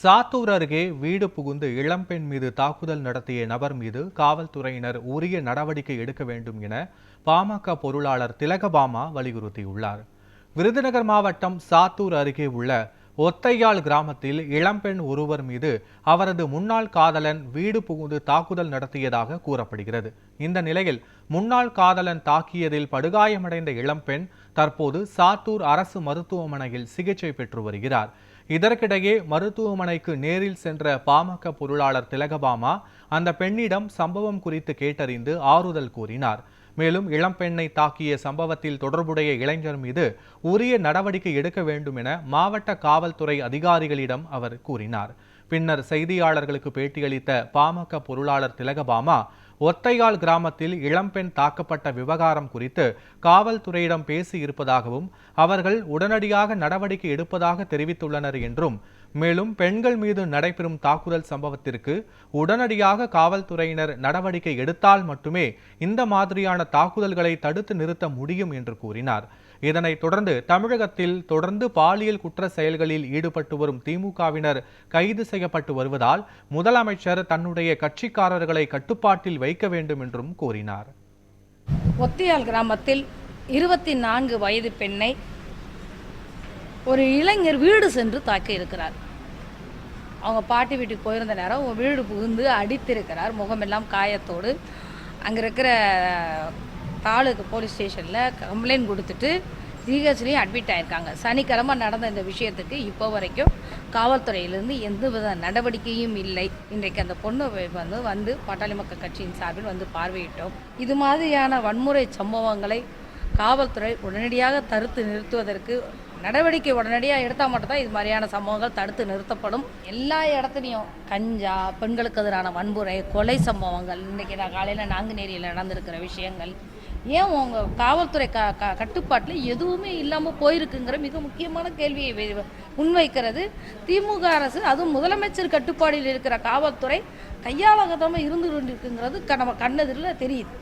சாத்தூர் அருகே வீடு புகுந்து இளம்பெண் மீது தாக்குதல் நடத்திய நபர் மீது காவல்துறையினர் உரிய நடவடிக்கை எடுக்க வேண்டும் என பாமக பொருளாளர் திலகபாமா வலியுறுத்தியுள்ளார். விருதுநகர் மாவட்டம் சாத்தூர் அருகே உள்ள ஒத்தையாள் கிராமத்தில் இளம்பெண் ஒருவர் மீது அவரது முன்னாள் காதலன் வீடு புகுந்து தாக்குதல் நடத்தியதாக கூறப்படுகிறது. இந்த நிலையில் முன்னாள் காதலன் தாக்கியதில் படுகாயமடைந்த இளம்பெண் தற்போது சாத்தூர் அரசு மருத்துவமனையில் சிகிச்சை பெற்று வருகிறார். இதற்கிடையே மருத்துவமனைக்கு நேரில் சென்ற பாமக பொருளாளர் திலகபாமா அந்த பெண்ணிடம் சம்பவம் குறித்து கேட்டறிந்து ஆறுதல் கூறினார். மேலும் இளம்பெண்ணை தாக்கிய சம்பவத்தில் தொடர்புடைய இளைஞர் மீது உரிய நடவடிக்கை எடுக்க வேண்டும் என மாவட்ட காவல்துறை அதிகாரிகளிடம் அவர் கூறினார். பின்னர் செய்தியாளர்களுக்கு பேட்டியளித்த பாமக பொருளாளர் திலகபாமா ஒத்தையாள் கிராமத்தில் இளம்பெண் தாக்கப்பட்ட விவகாரம் குறித்து காவல்துறையிடம் பேசி இருப்பதாகவும் அவர்கள் உடனடியாக நடவடிக்கை எடுப்பதாக தெரிவித்துள்ளனர் என்றும், மேலும் பெண்கள் மீது நடைபெறும் தாக்குதல் சம்பவத்திற்கு உடனடியாக காவல்துறையினர் நடவடிக்கை எடுத்தால் மட்டுமே இந்த மாதிரியான தாக்குதல்களை தடுத்து நிறுத்த முடியும் என்று கூறினார். இதனைத் தொடர்ந்து தமிழகத்தில் தொடர்ந்து பாலியல் குற்ற செயல்களில் ஈடுபட்டு வரும் திமுகவினர் கைது செய்யப்பட்டு வருவதால் முதலமைச்சர் தன்னுடைய கட்சிக்காரர்களை கட்டுப்பாட்டில் வைக்க வேண்டும் என்றும் கூறினார். ஒத்தையாள் கிராமத்தில் 24 வயது பெண்ணை ஒரு இளைஞர் வீடு சென்று தாக்கி இருக்கிறார். அவங்க பாட்டி வீட்டுக்கு போயிருந்த நேரம் வீடு புகுந்து அடித்திருக்கிறார். முகமெல்லாம் காயத்தோடு அங்கே இருக்கிற தாலுக்கு போலீஸ் ஸ்டேஷனில் கம்ப்ளைண்ட் கொடுத்துட்டு ஜிஹெச்லேயும் அட்மிட் ஆகியிருக்காங்க. சனிக்கிழமை நடந்த இந்த விஷயத்துக்கு இப்போ வரைக்கும் காவல்துறையிலிருந்து எந்தவித நடவடிக்கையும் இல்லை. இன்றைக்கு அந்த பொண்ணு வந்து பாட்டாளி மக்கள் கட்சியின் சார்பில் வந்து பார்வையிட்டோம். இது மாதிரியான வன்முறை சம்பவங்களை காவல்துறை உடனடியாக தடுத்து நிறுத்துவதற்கு நடவடிக்கை உடனடியாக எடுத்தால் மட்டும்தான் இது மாதிரியான சம்பவங்கள் தடுத்து நிறுத்தப்படும். எல்லா இடத்துலையும் கஞ்சா, பெண்களுக்கு எதிரான வன்முறை, கொலை சம்பவங்கள், இன்றைக்கி காலையில் நாங்குநேரியில் நடந்திருக்கிற விஷயங்கள் ஏன் உங்கள் காவல்துறை கட்டுப்பாட்டில் எதுவுமே இல்லாமல் போயிருக்குங்கிற மிக முக்கியமான கேள்வியை முன்வைக்கிறது திமுக அரசு. அதுவும் முதலமைச்சர் கட்டுப்பாடில் இருக்கிற காவல்துறை கையாளகத்தமாக இருந்து கொண்டிருக்குங்கிறது நம்ம கண்ணெதிரில் தெரியுது.